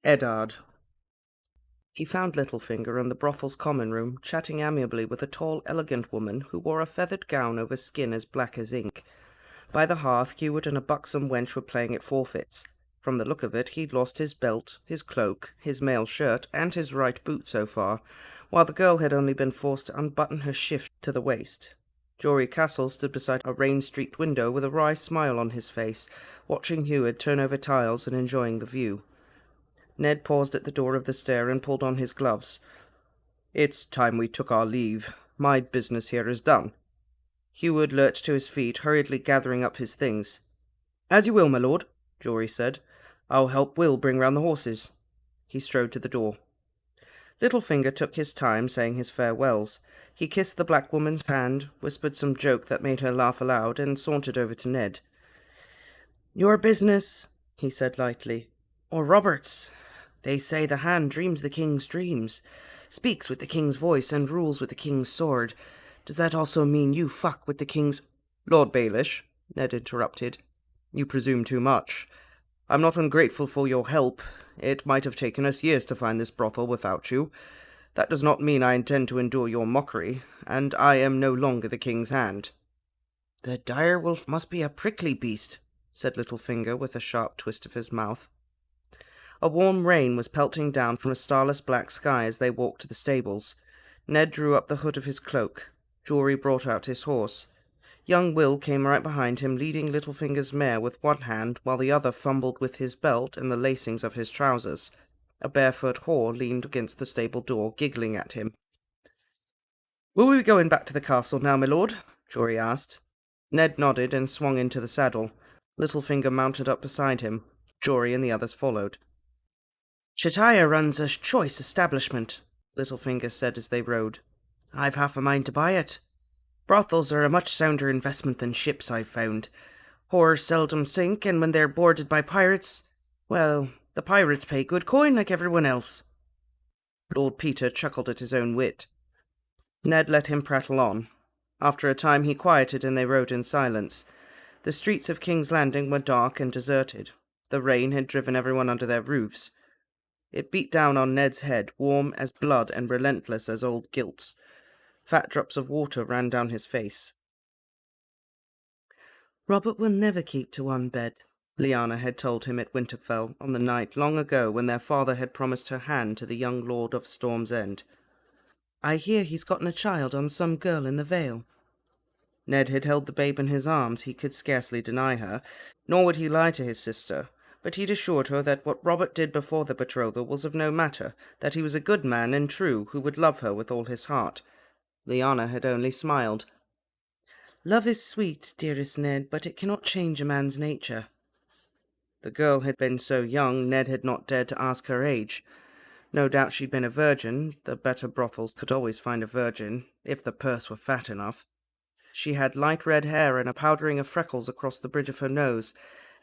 Eddard. He found Littlefinger in the brothel's common room, chatting amiably with a tall, elegant woman who wore a feathered gown over skin as black as ink. By the hearth, Heward and a buxom wench were playing at forfeits. From the look of it, he'd lost his belt, his cloak, his mail shirt, and his right boot so far, while the girl had only been forced to unbutton her shift to the waist. Jory Castle stood beside a rain-streaked window with a wry smile on his face, watching Heward turn over tiles and enjoying the view. Ned paused at the door of the stair and pulled on his gloves. "It's time we took our leave. My business here is done." Heward lurched to his feet, hurriedly gathering up his things. "As you will, my lord," Jory said. "I'll help Will bring round the horses." He strode to the door. Littlefinger took his time saying his farewells. He kissed the black woman's hand, whispered some joke that made her laugh aloud, and sauntered over to Ned. "Your business," he said lightly, "or Robert's. They say the hand dreams the king's dreams, speaks with the king's voice, and rules with the king's sword. Does that also mean you fuck with the king's—" "Lord Baelish," Ned interrupted. "You presume too much. I'm not ungrateful for your help. It might have taken us years to find this brothel without you. That does not mean I intend to endure your mockery, and I am no longer the king's hand." "The dire wolf must be a prickly beast," said Littlefinger with a sharp twist of his mouth. A warm rain was pelting down from a starless black sky as they walked to the stables. Ned drew up the hood of his cloak. Jory brought out his horse. Young Will came right behind him, leading Littlefinger's mare with one hand, while the other fumbled with his belt and the lacings of his trousers. A barefoot whore leaned against the stable door, giggling at him. "Will we be going back to the castle now, my lord?" Jory asked. Ned nodded and swung into the saddle. Littlefinger mounted up beside him. Jory and the others followed. "Chatiah runs a choice establishment," Littlefinger said as they rode. "I've half a mind to buy it. Brothels are a much sounder investment than ships, I've found. Whores seldom sink, and when they're boarded by pirates, well, the pirates pay good coin like everyone else." Lord Peter chuckled at his own wit. Ned let him prattle on. After a time he quieted and they rode in silence. The streets of King's Landing were dark and deserted. The rain had driven everyone under their roofs. It beat down on Ned's head, warm as blood and relentless as old guilt. Fat drops of water ran down his face. "Robert will never keep to one bed," Lyanna had told him at Winterfell on the night long ago when their father had promised her hand to the young lord of Storm's End. "I hear he's gotten a child on some girl in the Vale." Ned had held the babe in his arms. He could scarcely deny her, nor would he lie to his sister, but he'd assured her that what Robert did before the betrothal was of no matter, that he was a good man and true, who would love her with all his heart. Lyanna had only smiled. "Love is sweet, dearest Ned, but it cannot change a man's nature." The girl had been so young, Ned had not dared to ask her age. No doubt she'd been a virgin. The better brothels could always find a virgin, if the purse were fat enough. She had light red hair and a powdering of freckles across the bridge of her nose,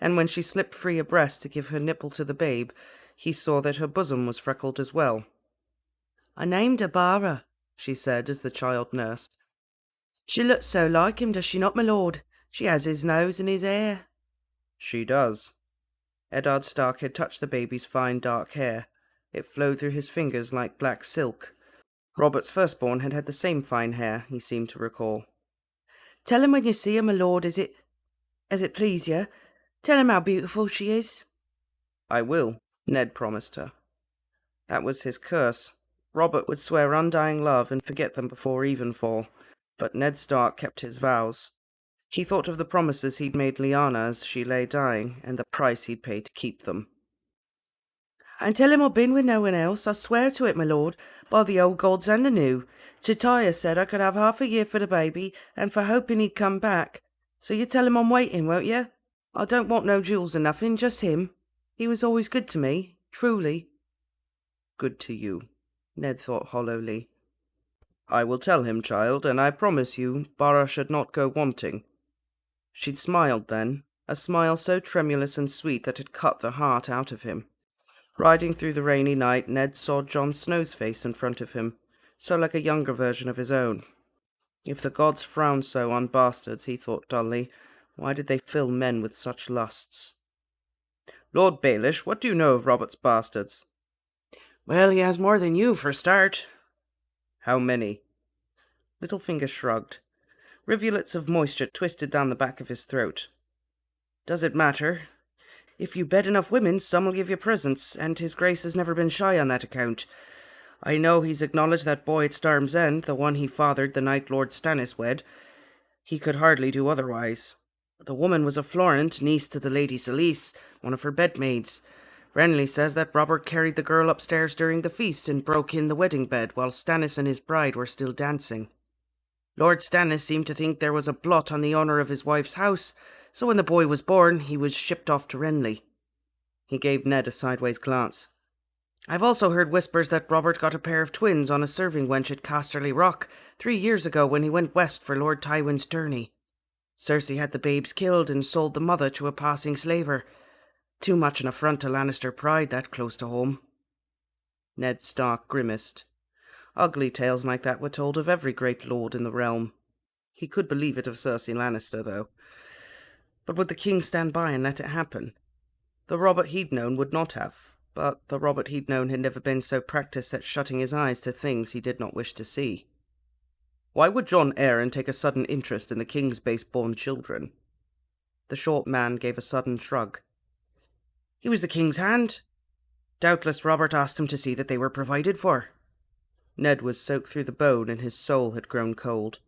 and when she slipped free a breast to give her nipple to the babe, he saw that her bosom was freckled as well. "I named her Bara," she said as the child nursed. "She looks so like him, does she not, my lord? She has his nose and his hair." "She does." Eddard Stark had touched the baby's fine dark hair. It flowed through his fingers like black silk. Robert's firstborn had had the same fine hair, he seemed to recall. "Tell him when you see her, my lord, as it please you. Tell him how beautiful she is." "I will," Ned promised her. That was his curse. Robert would swear undying love and forget them before evenfall, but Ned Stark kept his vows. He thought of the promises he'd made Lyanna as she lay dying, and the price he'd pay to keep them. "And tell him I've been with no one else, I swear to it, my lord, by the old gods and the new. Chatiah said I could have half a year for the baby, and for hoping he'd come back. So you tell him I'm waiting, won't you? I don't want no jewels or nothing, just him. He was always good to me, truly." "Good to you," Ned thought hollowly. "I will tell him, child, and I promise you, Bara should not go wanting." She'd smiled then, a smile so tremulous and sweet that it cut the heart out of him. Riding through the rainy night, Ned saw Jon Snow's face in front of him, so like a younger version of his own. If the gods frowned so on bastards, he thought dully, why did they fill men with such lusts? Lord Baelish, what do you know of Robert's bastards? Well, he has more than you, for a start. How many? Littlefinger shrugged. Rivulets of moisture twisted down the back of his throat. Does it matter? If you bed enough women, some will give you presents, and his grace has never been shy on that account. I know he's acknowledged that boy at Storm's End, the one he fathered the night Lord Stannis wed. He could hardly do otherwise. The woman was a Florent, niece to the Lady Celise, one of her bedmaids. Renly says that Robert carried the girl upstairs during the feast and broke in the wedding bed while Stannis and his bride were still dancing. Lord Stannis seemed to think there was a blot on the honour of his wife's house, so when the boy was born, he was shipped off to Renly. He gave Ned a sideways glance. I've also heard whispers that Robert got a pair of twins on a serving wench at Casterly Rock 3 years ago when he went west for Lord Tywin's tourney. Cersei had the babes killed and sold the mother to a passing slaver. Too much an affront to Lannister pride that close to home. Ned Stark grimaced. Ugly tales like that were told of every great lord in the realm. He could believe it of Cersei Lannister, though. But would the king stand by and let it happen? The Robert he'd known would not have, but the Robert he'd known had never been so practiced at shutting his eyes to things he did not wish to see. Why would Jon Arryn take a sudden interest in the king's base-born children? The short man gave a sudden shrug. He was the king's hand. Doubtless Robert asked him to see that they were provided for. Ned was soaked through the bone and his soul had grown cold.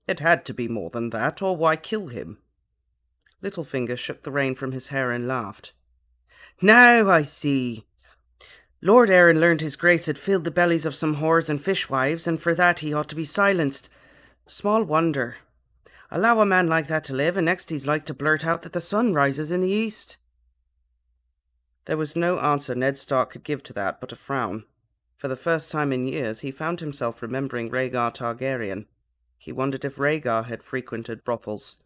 It had to be more than that, or why kill him? Littlefinger shook the rain from his hair and laughed. Now I see. Lord Arryn learned his grace had filled the bellies of some whores and fishwives, and for that he ought to be silenced. Small wonder. Allow a man like that to live, and next he's like to blurt out that the sun rises in the east. There was no answer Ned Stark could give to that but a frown. For the first time in years, he found himself remembering Rhaegar Targaryen. He wondered if Rhaegar had frequented brothels.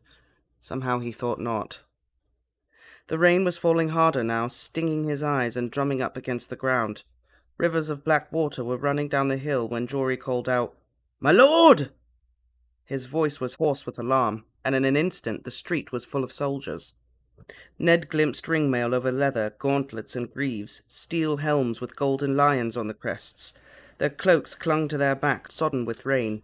Somehow he thought not. The rain was falling harder now, stinging his eyes and drumming up against the ground. Rivers of black water were running down the hill when Jory called out, "My lord!" His voice was hoarse with alarm, and in an instant the street was full of soldiers. Ned glimpsed ringmail over leather, gauntlets and greaves, steel helms with golden lions on the crests. Their cloaks clung to their backs, sodden with rain.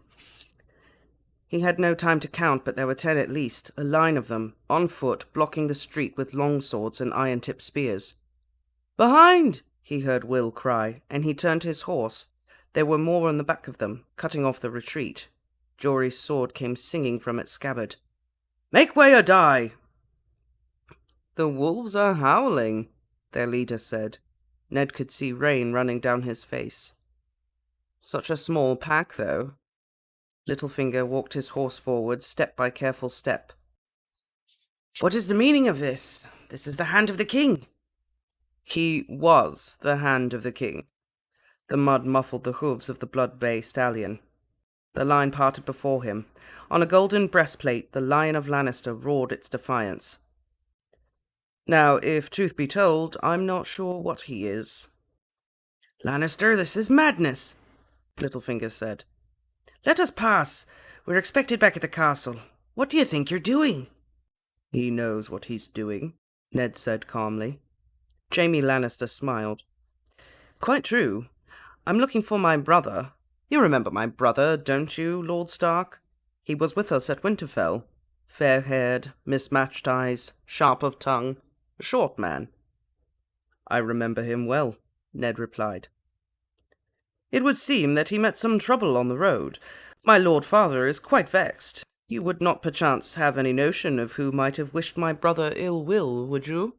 He had no time to count, but there were 10 at least, a line of them, on foot, blocking the street with long swords and iron-tipped spears. "Behind!" he heard Will cry, and he turned his horse. There were more on the back of them, cutting off the retreat. Jory's sword came singing from its scabbard. "Make way or die!" "The wolves are howling," their leader said. Ned could see rain running down his face. "Such a small pack, though." Littlefinger walked his horse forward, step by careful step. "What is the meaning of this? This is the hand of the king." He was the hand of the king. The mud muffled the hooves of the blood-bay stallion. The line parted before him. On a golden breastplate, the Lion of Lannister roared its defiance. "Now, if truth be told, I'm not sure what he is." "Lannister, this is madness," Littlefinger said. "Let us pass. We're expected back at the castle. What do you think you're doing?" "He knows what he's doing," Ned said calmly. Jaime Lannister smiled. "Quite true. I'm looking for my brother. You remember my brother, don't you, Lord Stark? He was with us at Winterfell. Fair-haired, mismatched eyes, sharp of tongue, a short man." "I remember him well," Ned replied. "It would seem that he met some trouble on the road. My lord father is quite vexed. You would not perchance have any notion of who might have wished my brother ill will, would you?"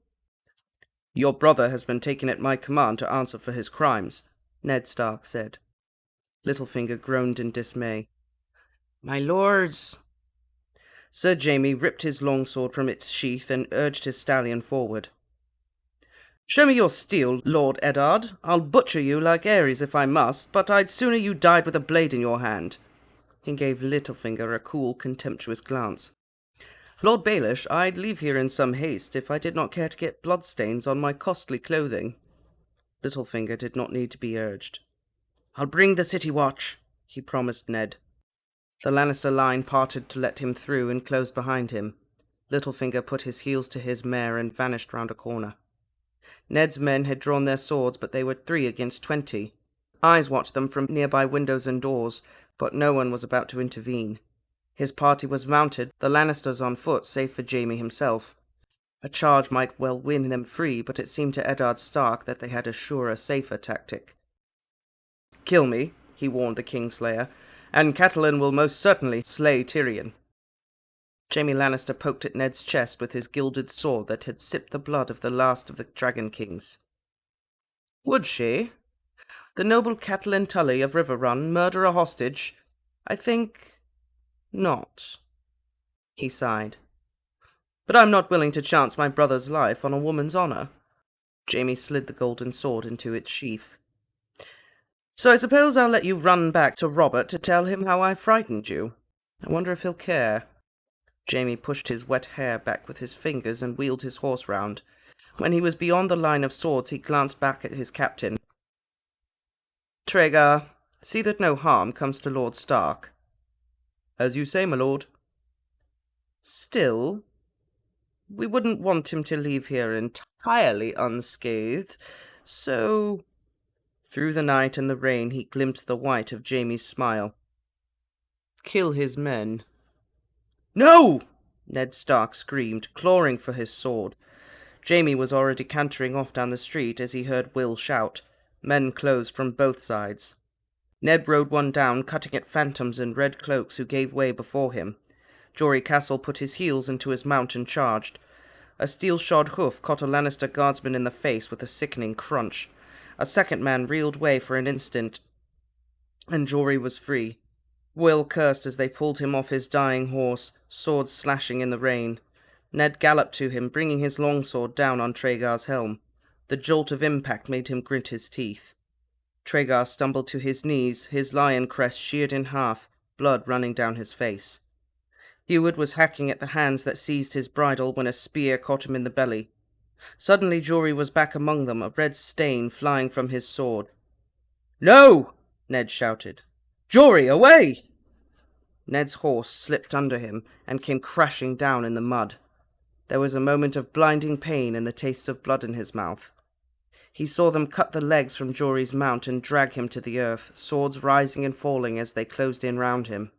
"Your brother has been taken at my command to answer for his crimes," Ned Stark said. Littlefinger groaned in dismay. "My lords!" Sir Jaime ripped his longsword from its sheath and urged his stallion forward. "Show me your steel, Lord Eddard. I'll butcher you like Ares if I must, but I'd sooner you died with a blade in your hand." He gave Littlefinger a cool, contemptuous glance. "Lord Baelish, I'd leave here in some haste if I did not care to get bloodstains on my costly clothing." Littlefinger did not need to be urged. "I'll bring the city watch," he promised Ned. The Lannister line parted to let him through and closed behind him. Littlefinger put his heels to his mare and vanished round a corner. Ned's men had drawn their swords, but they were 3 against 20. Eyes watched them from nearby windows and doors, but no one was about to intervene. His party was mounted, the Lannisters on foot, save for Jaime himself. A charge might well win them free, but it seemed to Eddard Stark that they had a surer, safer tactic. "Kill me," he warned the Kingslayer, "and Catelyn will most certainly slay Tyrion." Jaime Lannister poked at Ned's chest with his gilded sword that had sipped the blood of the last of the Dragon Kings. "Would she? The noble Catelyn Tully of Riverrun murder a hostage? I think not," he sighed. "But I'm not willing to chance my brother's life on a woman's honor." Jaime slid the golden sword into its sheath. "So I suppose I'll let you run back to Robert to tell him how I frightened you. I wonder if he'll care." Jaime pushed his wet hair back with his fingers and wheeled his horse round. When he was beyond the line of swords, he glanced back at his captain. "Traegar, see that no harm comes to Lord Stark." "As you say, my lord." "Still, we wouldn't want him to leave here entirely unscathed, so—" Through the night and the rain he glimpsed the white of Jaime's smile. "Kill his men." "No!" Ned Stark screamed, clawing for his sword. Jaime was already cantering off down the street as he heard Will shout. Men closed from both sides. Ned rode one down, cutting at phantoms in red cloaks who gave way before him. Jory Castle put his heels into his mount and charged. A steel-shod hoof caught a Lannister guardsman in the face with a sickening crunch. A second man reeled way for an instant, and Jory was free. Will cursed as they pulled him off his dying horse, swords slashing in the rain. Ned galloped to him, bringing his longsword down on Traegar's helm. The jolt of impact made him grit his teeth. Traegar stumbled to his knees, his lion crest sheared in half, blood running down his face. Heward was hacking at the hands that seized his bridle when a spear caught him in the belly. Suddenly Jory was back among them, a red stain flying from his sword. "No!" Ned shouted. "Jory, away!" Ned's horse slipped under him and came crashing down in the mud. There was a moment of blinding pain and the taste of blood in his mouth. He saw them cut the legs from Jory's mount and drag him to the earth, swords rising and falling as they closed in round him.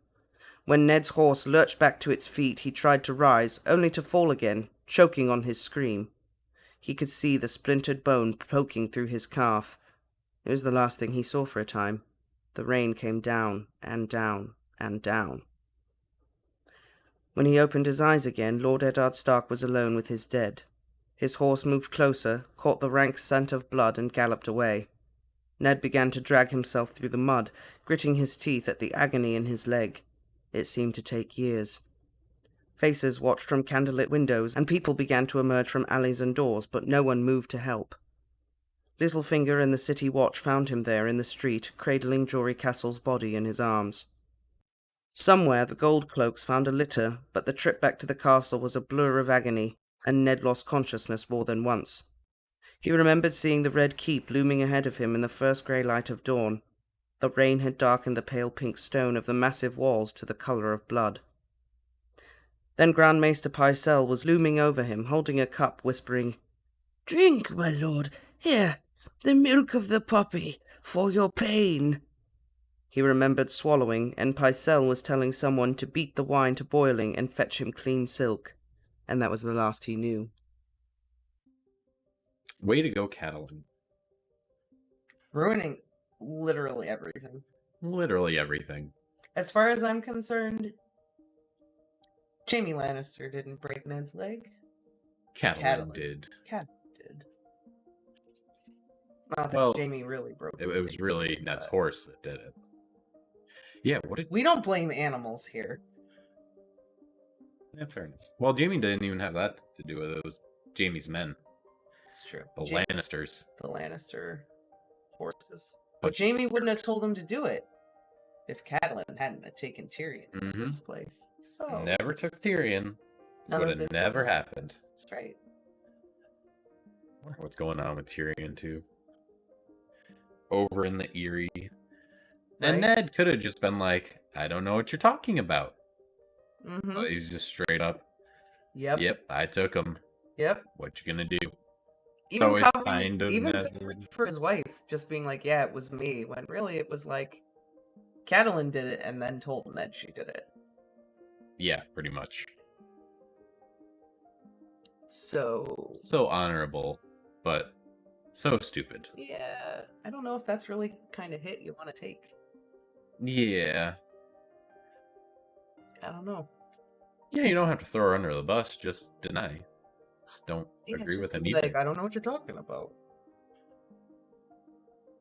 When Ned's horse lurched back to its feet, he tried to rise, only to fall again, choking on his scream. He could see the splintered bone poking through his calf. It was the last thing he saw for a time. The rain came down and down and down. When he opened his eyes again, Lord Eddard Stark was alone with his dead. His horse moved closer, caught the rank scent of blood, and galloped away. Ned began to drag himself through the mud, gritting his teeth at the agony in his leg. It seemed to take years. Faces watched from candlelit windows, and people began to emerge from alleys and doors, but no one moved to help. Littlefinger and the city watch found him there in the street, cradling Jory Castle's body in his arms. Somewhere the gold cloaks found a litter, but the trip back to the castle was a blur of agony, and Ned lost consciousness more than once. He remembered seeing the red keep looming ahead of him in the first grey light of dawn. The rain had darkened the pale pink stone of the massive walls to the colour of blood. Then Grand Maester Pycelle was looming over him, holding a cup, whispering, "Drink, my lord. Here, the milk of the poppy, for your pain." He remembered swallowing, and Pycelle was telling someone to beat the wine to boiling and fetch him clean silk. And that was the last he knew. Way to go, Catelyn. Ruining literally everything. Literally everything. As far as I'm concerned, Jaime Lannister didn't break Ned's leg. Catelyn did. Catelyn did. Not that Jaime really broke his leg. It was really Ned's horse that did it. Yeah, what did... We don't blame animals here. Yeah, fair enough. Well, Jaime didn't even have that to do with it. It was Jaime's men. It's true. The Lannisters. The Lannister horses. But Jaime wouldn't have told him to do it if Catelyn hadn't taken Tyrion in the first place. So never took Tyrion. This would have never happened. That's right. I wonder what's going on with Tyrion, too. Over in the Eyrie. Right? And Ned could have just been like, "I don't know what you're talking about." But he's just straight up, Yep, I took him. Yep. What you gonna do? Even it's covering, kind of even Ned. covering for his wife, just being like, yeah, it was me, when really it was like, Catelyn did it and then told Ned she did it. Yeah, pretty much. So honorable, but so stupid. yeah, I don't know if that's really kind of hit you want to take. Yeah. I don't know. Yeah, you don't have to throw her under the bus, just deny. Just don't agree just with him be either. like, I don't know what you're talking about.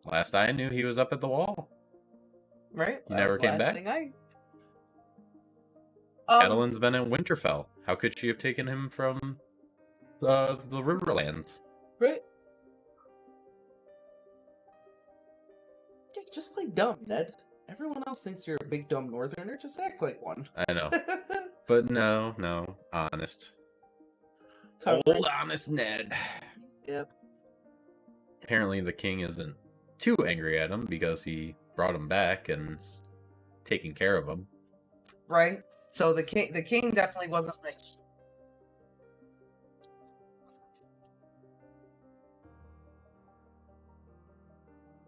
Last I knew, he was up at the wall. Right? He never came back. Catelyn's been in Winterfell. How could she have taken him from the Riverlands? Right. Yeah, just play dumb, Ned. Everyone else thinks you're a big dumb northerner. Just act like one. I know. But no. Honest. Old honest Ned. Yep. Apparently the king isn't too angry at him because he brought him back and is taking care of him. Right. So the king definitely wasn't like...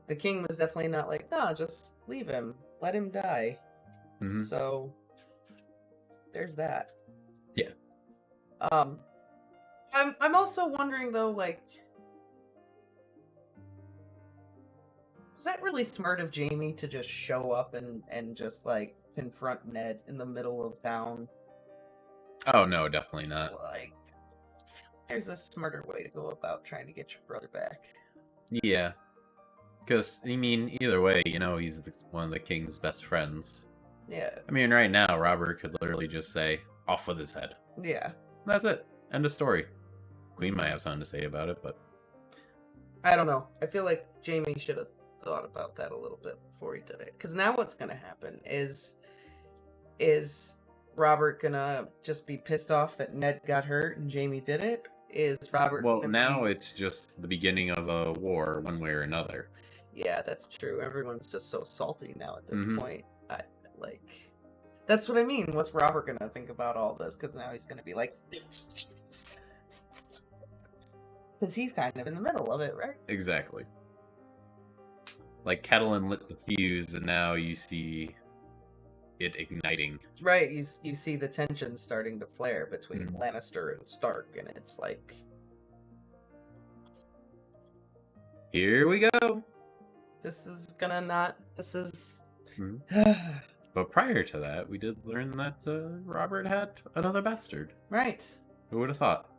The king was definitely not like, no, just leave him. Let him die. Mm-hmm. So there's that. Yeah. I'm also wondering though, like, was that really smart of Jaime to just show up and just like confront Ned in the middle of town? Oh no, definitely not. Like, there's a smarter way to go about trying to get your brother back. Yeah. Because, I mean, either way, you know, he's one of the king's best friends. Yeah. I mean, right now, Robert could literally just say, off with his head. Yeah. That's it. End of story. Queen might have something to say about it, but... I don't know. I feel like Jaime should have thought about that a little bit before he did it. Because now what's going to happen is Robert going to just be pissed off that Ned got hurt and Jaime did it? Is Robert... Well, now it's just the beginning of a war, one way or another. Yeah, that's true. Everyone's just so salty now at this point. That's what I mean. What's Robert gonna think about all this? Because now he's gonna be like... Because he's kind of in the middle of it, right? Exactly. Like, Catelyn lit the fuse, and now you see it igniting. Right, you see the tension starting to flare between Lannister and Stark, and it's like... Here we go! This is gonna not... This is... But prior to that, we did learn that Robert had another bastard. Right. Who would have thought?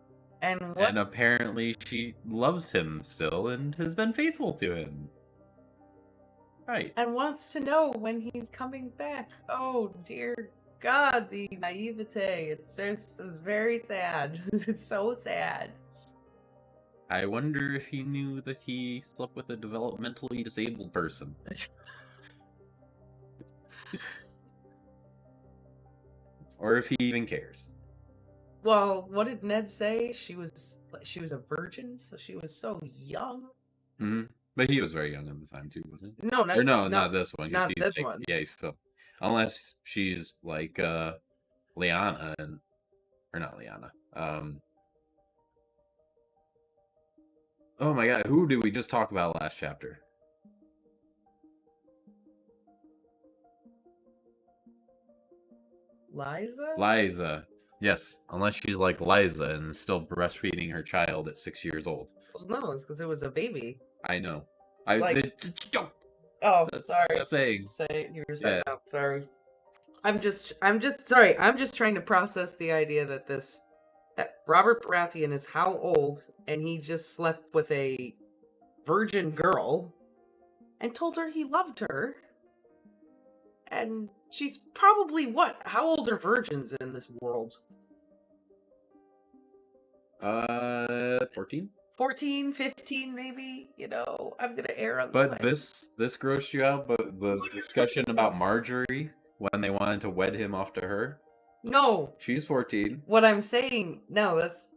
And apparently she loves him still and has been faithful to him. Right. And wants to know when he's coming back. Oh, dear God, the naivete. It's very sad. It's so sad. I wonder if he knew that he slept with a developmentally disabled person. Or if he even cares. Well, what did Ned say? She was a virgin, so she was so young. Mm-hmm. But he was very young at the time too, wasn't he? No, not this one. Not this one. Yeah, he's still. Unless she's like Lyanna or not Lyanna. Oh my god, who did we just talk about last chapter? Liza. Yes, unless she's like Liza and still breastfeeding her child at 6 years old. Well, no, it's because it was a baby. I know. Sorry. I'm saying. You were saying. Yeah. Sorry. I'm just sorry. I'm just trying to process the idea that Robert Baratheon is how old, and he just slept with a virgin girl and told her he loved her. And she's probably what? How old are virgins in this world? 14? 14, 15 maybe, you know. I'm going to err on the But side. this grossed you out, but the discussion about Marjorie when they wanted to wed him off to her? No. She's 14. What I'm saying, no, that's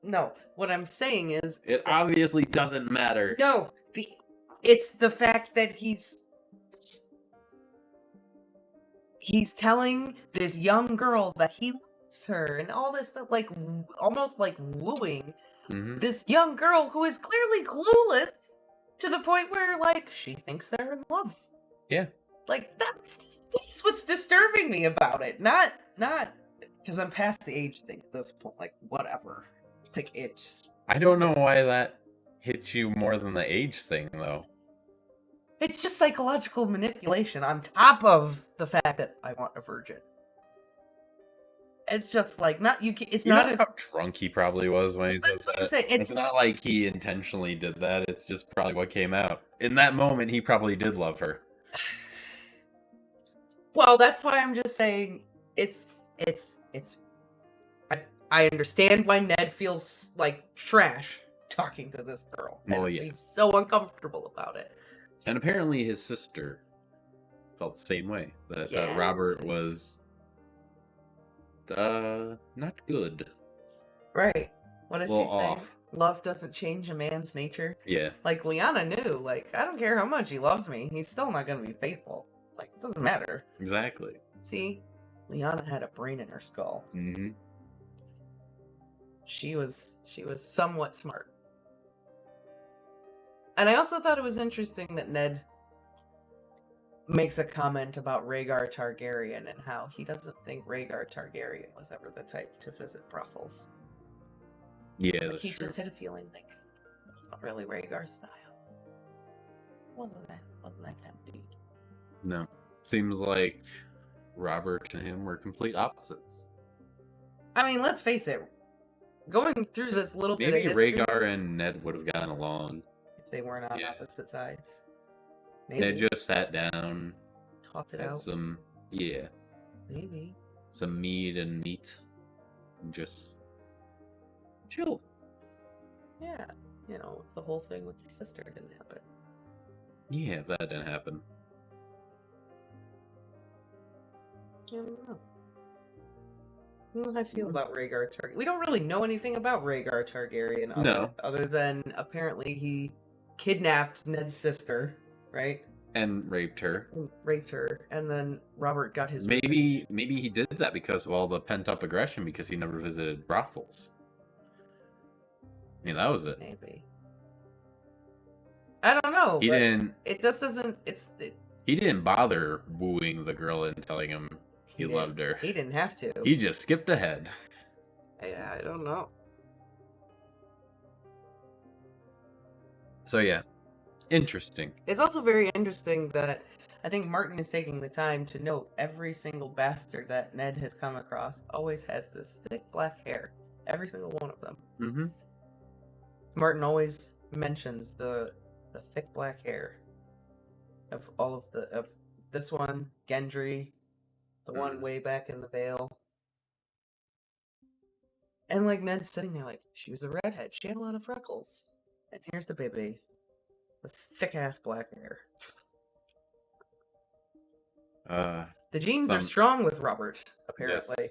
no. What I'm saying is it obviously doesn't matter. No, it's the fact that he's telling this young girl that he loves her and all this stuff, like almost like wooing Mm-hmm. this young girl who is clearly clueless to the point where like she thinks they're in love. Yeah. Like that's what's disturbing me about it. Not because I'm past the age thing at this point. Like whatever. Like it's. I don't know why that hits you more than the age thing, though. It's just psychological manipulation on top of the fact that I want a virgin. It's just like not you. It's You not know how drunk he probably was when he said That's what I'm that. saying. It's not like he intentionally did that. It's just probably what came out. In that moment, he probably did love her. Well, that's why I'm just saying it's. I understand why Ned feels like trash talking to this girl. Well, and yeah. He's so uncomfortable about it. And apparently his sister felt the same way. That Yeah. Robert was not good. Right. What does Well she say? off. Love doesn't change a man's nature. Yeah. Like, Lyanna knew, like, I don't care how much he loves me, he's still not going to be faithful. Like, it doesn't matter. Exactly. See? Lyanna had a brain in her skull. Mm-hmm. She was somewhat smart. And I also thought it was interesting that Ned makes a comment about Rhaegar Targaryen and how he doesn't think Rhaegar Targaryen was ever the type to visit brothels. Yeah, Like, that's he true. just had a feeling like it's not really Rhaegar's style. Wasn't that kind of dude? No. Seems like Robert and him were complete opposites. I mean, let's face it. Going through this little bit Maybe of history, Rhaegar and Ned would have gotten along. if they weren't on Yeah. opposite sides, maybe Ned just sat down, talked it had out. some Maybe. some mead and meat, and just chilled. Yeah, you know, the whole thing with the sister didn't happen. Yeah, that didn't happen. I don't know. I don't know how I feel about Rhaegar Targaryen. We don't really know anything about Rhaegar Targaryen other than apparently he kidnapped Ned's sister, right? And raped her. And raped her, and then Robert got his Maybe he did that because of all the pent up aggression because he never visited brothels. I mean, that was it. Maybe. I don't know. He but didn't. It just doesn't. He didn't bother wooing the girl and telling him he loved her. He didn't have to. He just skipped ahead. I don't know. So yeah, interesting. It's also very interesting that I think Martin is taking the time to note every single bastard that Ned has come across always has this thick black hair. Every single one of them. Mm-hmm. Martin always mentions the thick black hair of all of this one, Gendry, the one way back in the Vale. And like Ned's sitting there like, she was a redhead, she had a lot of freckles. And here's the baby with thick ass black hair. The genes are strong with Robert, apparently. Yes.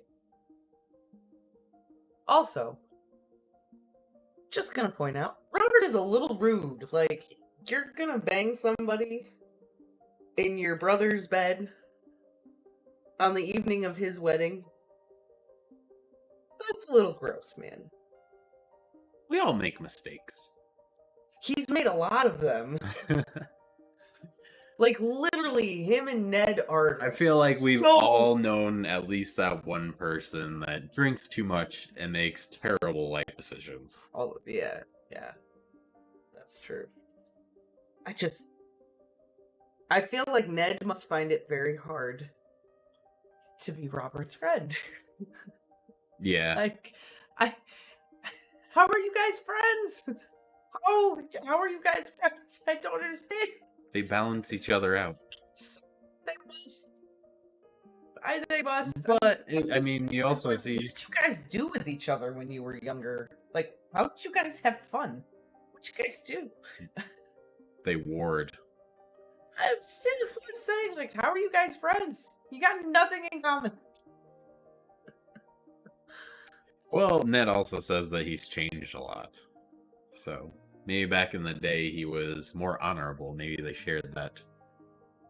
Also, just gonna point out, Robert is a little rude. Like, you're gonna bang somebody in your brother's bed on the evening of his wedding? That's a little gross, man. We all make mistakes. He's made a lot of them. Like, literally, him and Ned are... I feel like we've all known at least that one person that drinks too much and makes terrible life decisions. Oh, yeah. That's true. I feel like Ned must find it very hard to be Robert's friend. Yeah. Like, how are you guys friends? How are you guys friends? I don't understand. They balance each other out. They must. They must. But, I mean, you also see... What did you guys do with each other when you were younger? Like, how did you guys have fun? What did you guys do? They warred. That's what I'm saying. Like, how are you guys friends? You got nothing in common. Well, Ned also says that he's changed a lot. So, maybe back in the day he was more honorable. Maybe they shared that.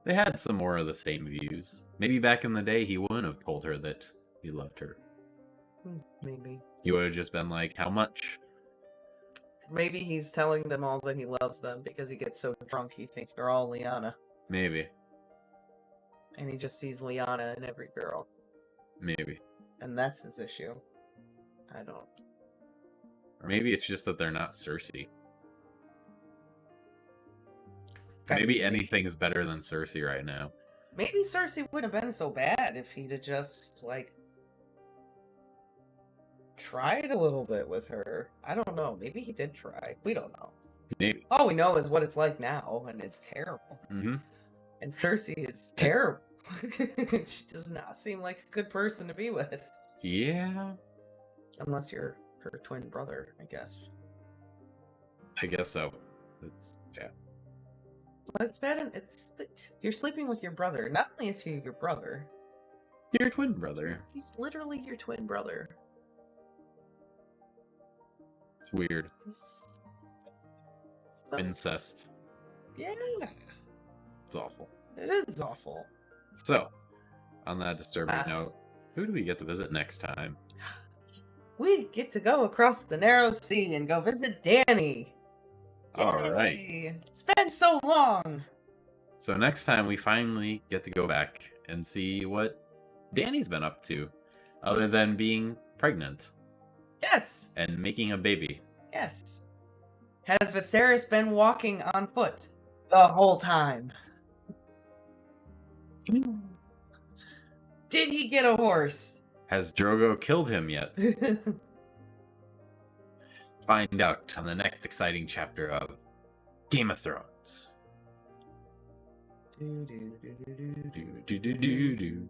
They had some more of the same views. Maybe back in the day he wouldn't have told her that he loved her. Maybe. He would have just been like, how much? Maybe he's telling them all that he loves them because he gets so drunk he thinks they're all Liana. Maybe. And he just sees Liana in every girl. Maybe. And that's his issue. I don't. Or maybe it's just that they're not Cersei. That Maybe could be. anything's better than Cersei right now. Maybe Cersei wouldn't have been so bad if he'd have just, like, tried a little bit with her. I don't know. Maybe he did try. We don't know. Maybe. All we know is what it's like now, and it's terrible. Mm-hmm. And Cersei is terrible. She does not seem like a good person to be with. Yeah. Unless you're her twin brother, I guess. I guess so. Yeah. But it's bad. You're sleeping with your brother. Not only is he your brother, Your twin brother. he's literally your twin brother. It's weird. So, Incest. yeah, It's awful. it is awful. So, on that disturbing note, who do we get to visit next time? We get to go across the narrow sea and go visit Danny. All right. Yay! It's been so long. So next time we finally get to go back and see what Danny's been up to, other than being pregnant Yes, and making a baby. yes. Has Viserys been walking on foot the whole time? Did he get a horse? Has Drogo killed him yet? Find out on the next exciting chapter of Game of Thrones. Do, do, do, do, do, do. Do, do, do, do, do.